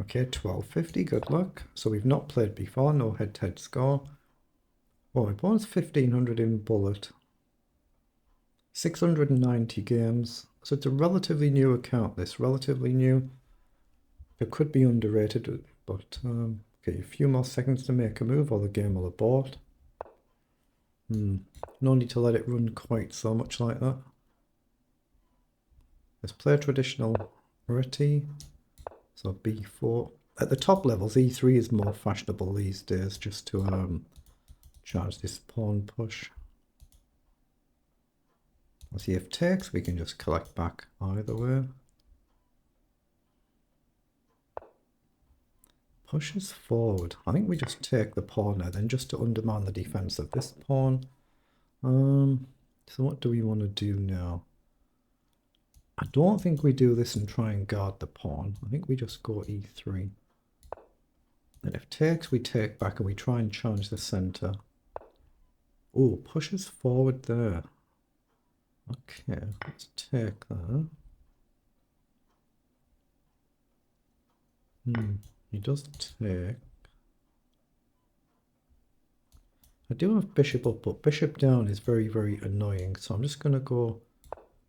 Okay, 1250, good luck. So we've not played before, no head-to-head score. Oh, my opponent's 1500 in bullet. 690 games. So it's a relatively new account, this. Relatively new. It could be underrated, but okay, a few more seconds to make a move or the game will abort. No need to let it run quite so much like that. Let's play traditional Reti. So b4. At the top levels, e3 is more fashionable these days, just to charge this pawn push. Let's see if takes, we can just collect back either way. Pushes forward. I think we just take the pawn there then, just to undermine the defense of this pawn. So what do we want to do now? I don't think we do this and try and guard the pawn. I think we just go e3. And if takes, we take back and we try and challenge the center. Oh, pushes forward there. Okay, let's take that. He does take. I do have bishop up, but bishop down is very, very annoying. So I'm just going to go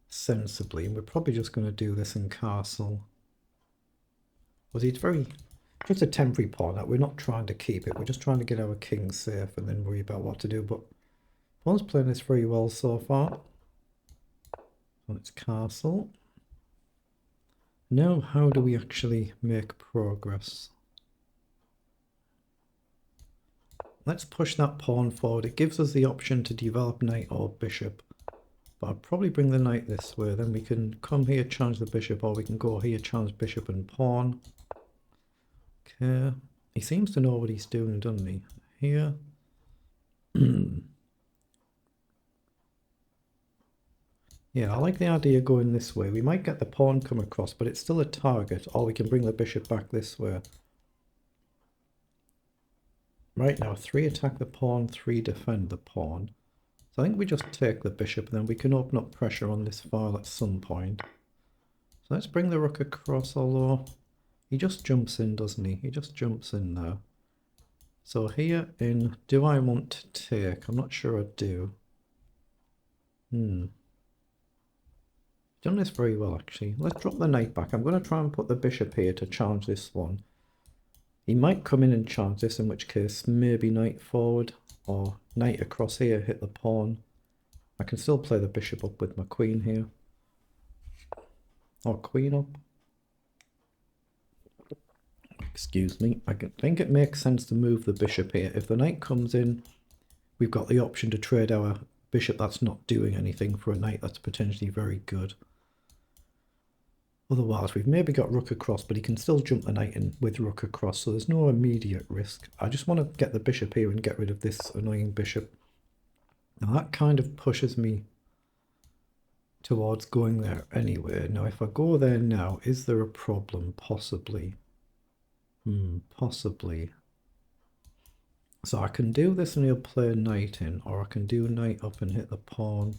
sensibly. And we're probably just going to do this in castle. Well, it's just a temporary pawn that we're not trying to keep it. We're just trying to get our king safe and then worry about what to do. But pawn's playing this very well so far. On its castle. Now, how do we actually make progress? Let's push that pawn forward. It gives us the option to develop knight or bishop. But I'll probably bring the knight this way. Then we can come here, challenge the bishop, or we can go here, challenge bishop and pawn. Okay. He seems to know what he's doing, doesn't he? Here. Yeah, I like the idea of going this way. We might get the pawn come across, but it's still a target. Or we can bring the bishop back this way. Right now, 3 attack the pawn, 3 defend the pawn. So I think we just take the bishop, and then we can open up pressure on this file at some point. So let's bring the rook across, although he just jumps in, doesn't he? He just jumps in there. So here in, do I want to take? I'm not sure I do. Done this very well, actually. Let's drop the knight back. I'm going to try and put the bishop here to challenge this one. He might come in and challenge this, in which case maybe knight forward or knight across here, hit the pawn. I can still play the bishop up with my queen here. Or queen up. Excuse me. I think it makes sense to move the bishop here. If the knight comes in, we've got the option to trade our bishop that's not doing anything for a knight that's potentially very good. Otherwise, we've maybe got rook across, but he can still jump the knight in with rook across, so there's no immediate risk. I just want to get the bishop here and get rid of this annoying bishop. Now that kind of pushes me towards going there anyway. Now if I go there now, is there a problem? Possibly. Possibly. So I can do this and he'll play knight in, or I can do knight up and hit the pawn.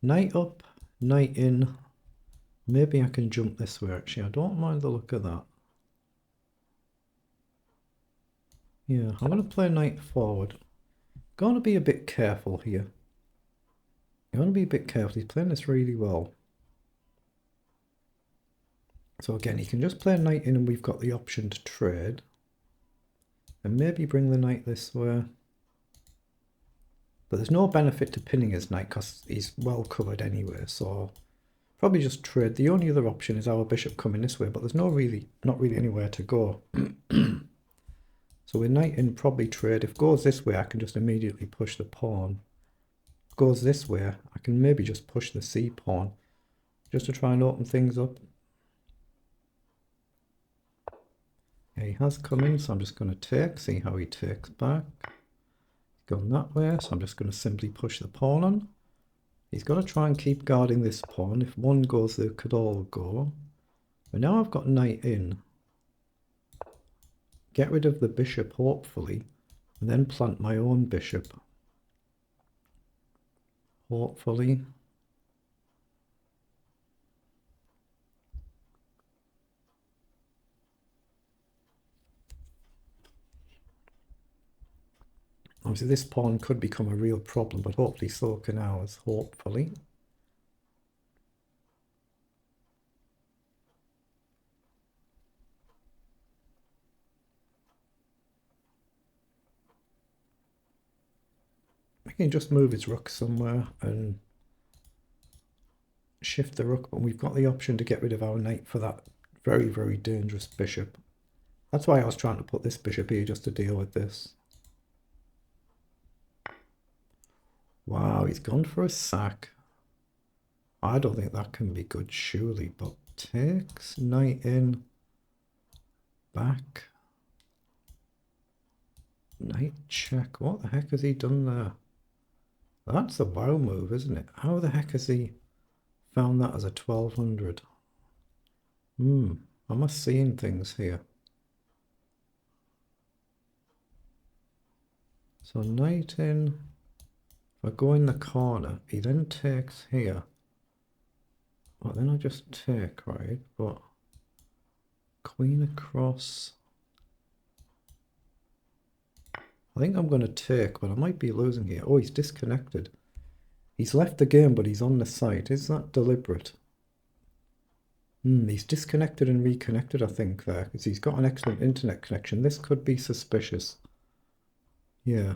Knight up, knight in. Maybe I can jump this way actually. I don't mind the look of that. Yeah, I'm going to play knight forward. Going to be a bit careful here. I'm going to be a bit careful. He's playing this really well. So again, he can just play knight in and we've got the option to trade. And maybe bring the knight this way. But there's no benefit to pinning his knight because he's well covered anyway. So probably just trade. The only other option is our bishop coming this way, but there's not really anywhere to go. So with knight in, probably trade. If it goes this way, I can just immediately push the pawn. If it goes this way, I can maybe just push the c pawn just to try and open things up. Yeah, he has come in, so I'm just going to take, see how he takes back. He's gone that way, so I'm just going to simply push the pawn on. He's got to try and keep guarding this pawn. If one goes, they could all go. But now I've got knight in. Get rid of the bishop, hopefully, and then plant my own bishop. Hopefully. Obviously this pawn could become a real problem, but hopefully so can ours, hopefully. We can just move his rook somewhere and shift the rook, but we've got the option to get rid of our knight for that very, very dangerous bishop. That's why I was trying to put this bishop here, just to deal with this. Wow, he's gone for a sack. I don't think that can be good, surely, but takes, knight in, back, knight check. What the heck has he done there? That's a wow move, isn't it? How the heck has he found that as a 1200? Am I seeing things here? So knight in, if I go in the corner, he then takes here. Well, then I just take, right? But queen across. I think I'm going to take, but I might be losing here. Oh, he's disconnected. He's left the game, but he's on the site. Is that deliberate? He's disconnected and reconnected, I think, there, because he's got an excellent internet connection. This could be suspicious. Yeah.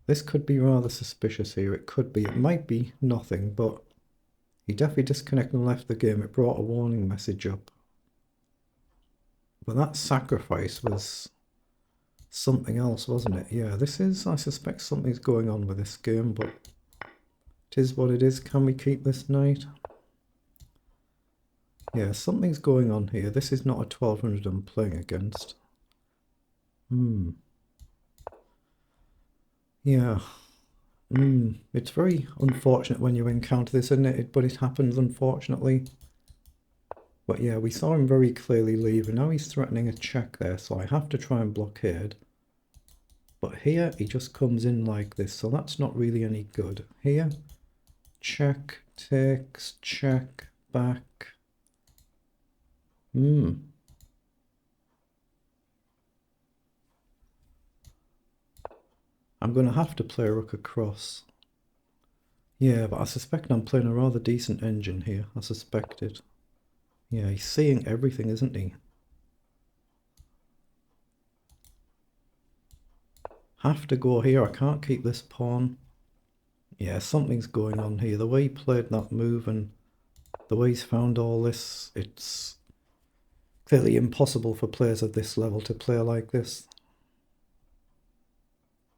This could be rather suspicious here. It could be. It might be nothing, but he definitely disconnected and left the game. It brought a warning message up. But that sacrifice was something else, wasn't it? Yeah, this is, I suspect something's going on with this game, but it is what it is. Can we keep this knight? Yeah, something's going on here. This is not a 1200 I'm playing against. Yeah. It's very unfortunate when you encounter this, isn't it? But it happens, unfortunately. But yeah, we saw him very clearly leave, and now he's threatening a check there, so I have to try and blockade. But here, he just comes in like this, so that's not really any good. Here, check, takes, check, back. I'm going to have to play a rook across. Yeah, but I suspect I'm playing a rather decent engine here. I suspect it. Yeah, he's seeing everything, isn't he? Have to go here. I can't keep this pawn. Yeah, something's going on here. The way he played that move and the way he's found all this, it's clearly impossible for players at this level to play like this.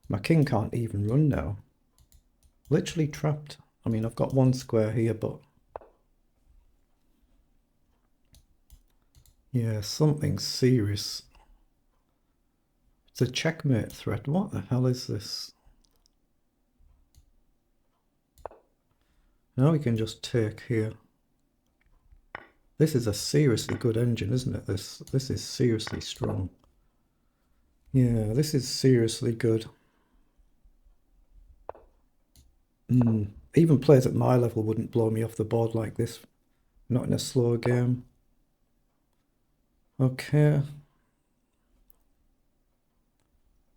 My king can't even run now. Literally trapped. I mean, I've got one square here, but yeah, something serious. It's a checkmate threat. What the hell is this? Now we can just take here. This is a seriously good engine, isn't it? This is seriously strong. Yeah, this is seriously good. Even players at my level wouldn't blow me off the board like this. Not in a slow game. Okay.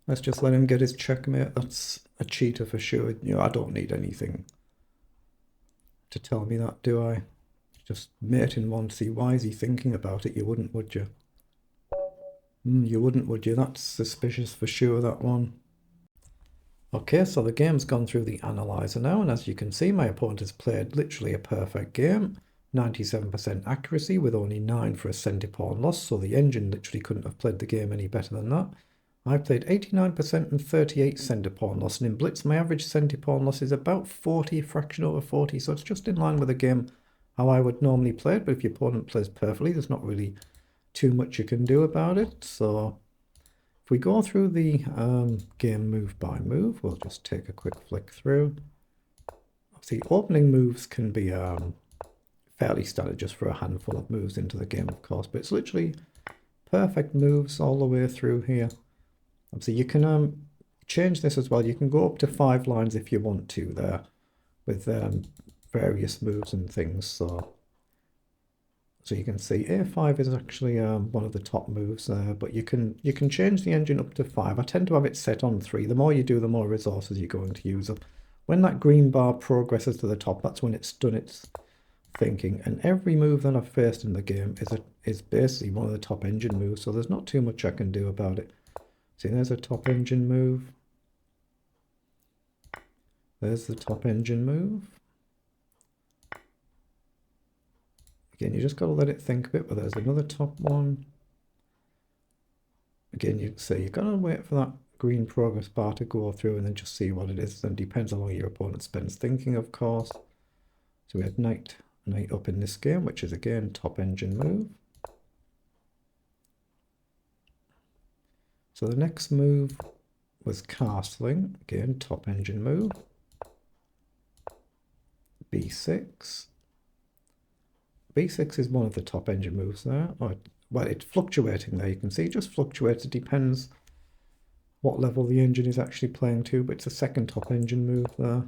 Let's just let him get his checkmate. That's a cheater for sure. You know, I don't need anything to tell me that, do I? Just mate in one to see, why is he thinking about it? You wouldn't, would you? You wouldn't, would you? That's suspicious for sure, that one. Okay, so the game's gone through the analyzer now, and as you can see, my opponent has played literally a perfect game. 97% accuracy with only 9 for a center pawn loss, so the engine literally couldn't have played the game any better than that. I played 89% and 38 center pawn loss, and in blitz my average center pawn loss is about 40, a fraction over 40, so it's just in line with a game how I would normally play it. But if your opponent plays perfectly, there's not really too much you can do about it. So if we go through the game move by move, we'll just take a quick flick through. See, opening moves can be fairly standard just for a handful of moves into the game, of course, but it's literally perfect moves all the way through here. Obviously, you can change this as well. You can go up to 5 lines if you want to there with various moves and things. So So you can see A5 is actually one of the top moves there, but you can change the engine up to 5. I tend to have it set on 3. The more you do, the more resources you're going to use up. When that green bar progresses to the top, that's when it's done its thinking. And every move that I've faced in the game is basically one of the top engine moves, so there's not too much I can do about it. See, there's a top engine move. There's the top engine move. Again, you just got to let it think a bit, but there's another top one. Again, you see, you've got to wait for that green progress bar to go through and then just see what it is. And depends how long your opponent spends thinking, of course. So we had knight up in this game, which is again top engine move. So the next move was castling, again top engine move. B6. B6 is one of the top engine moves there. Well, it's fluctuating there. You can see it just fluctuates. It depends what level the engine is actually playing to, but it's a second top engine move there.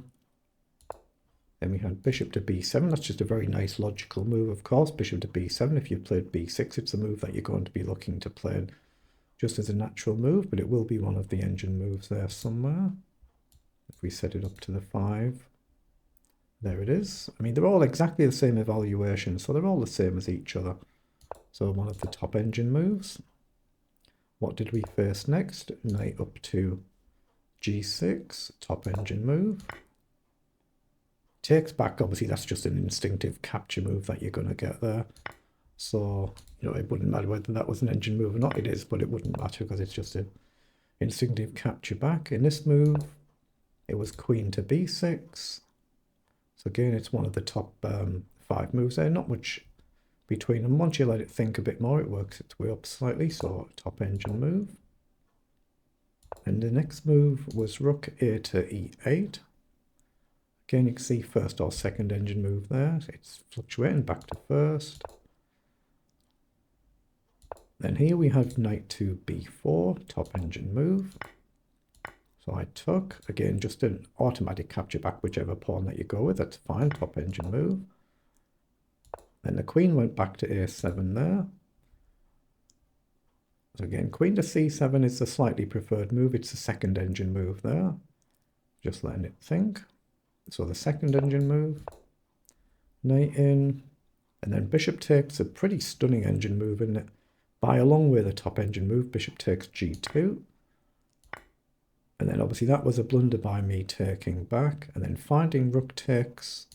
Then we had bishop to b7. That's just a very nice logical move, of course. Bishop to b7. If you've played b6, it's a move that you're going to be looking to play just as a natural move, but it will be one of the engine moves there somewhere. If we set it up to the 5. There it is. I mean, they're all exactly the same evaluation, so they're all the same as each other. So one of the top engine moves. What did we face next? Knight up to g6, top engine move. Takes back, obviously that's just an instinctive capture move that you're going to get there. So, you know, it wouldn't matter whether that was an engine move or not. It is, but it wouldn't matter because it's just an instinctive capture back. In this move, it was queen to b6. So again, it's one of the top 5 moves there. Not much between them. Once you let it think a bit more, it works its way up slightly. So top engine move. And the next move was rook a to e8. Again, you can see first or second engine move there. It's fluctuating back to first. Then here we have knight to b4, top engine move. So I took, again, just an automatic capture back whichever pawn that you go with. That's fine, top engine move. Then the queen went back to a7 there. So again, queen to c7 is the slightly preferred move. It's the second engine move there. Just letting it think. So the second engine move. Knight in. And then bishop takes, a pretty stunning engine move, isn't it? By a long way the top engine move. Bishop takes g2. And then obviously that was a blunder by me taking back. And then finding rook takes.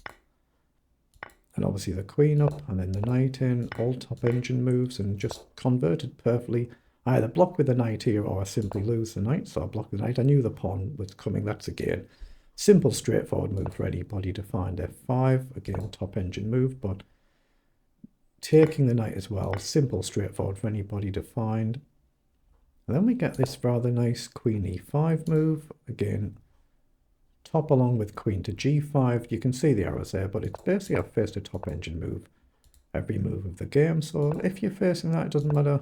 And obviously the queen up. And then the knight in. All top engine moves. And just converted perfectly. I either block with the knight here or I simply lose the knight. So I block the knight. I knew the pawn was coming. That's again simple, straightforward move for anybody to find. f5. Again, top engine move. But taking the knight as well. Simple, straightforward for anybody to find. And then we get this rather nice queen e5 move. Again, top along with queen to g5. You can see the arrows there, but it's basically I've faced a top engine move every move of the game. So if you're facing that, it doesn't matter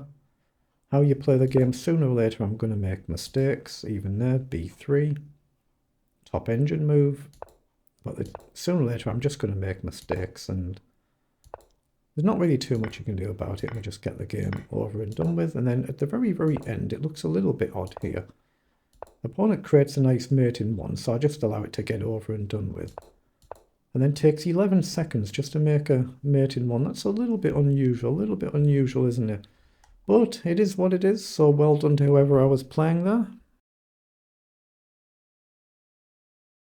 how you play the game. Sooner or later, I'm going to make mistakes. Even there, b3, top engine move. But sooner or later, I'm just going to make mistakes, and there's not really too much you can do about it. We just get the game over and done with. And then at the very, very end, it looks a little bit odd here. The opponent creates a nice mate in 1, so I just allow it to get over and done with. And then takes 11 seconds just to make a mate in 1. That's a little bit unusual, isn't it? But it is what it is, so well done to whoever I was playing there.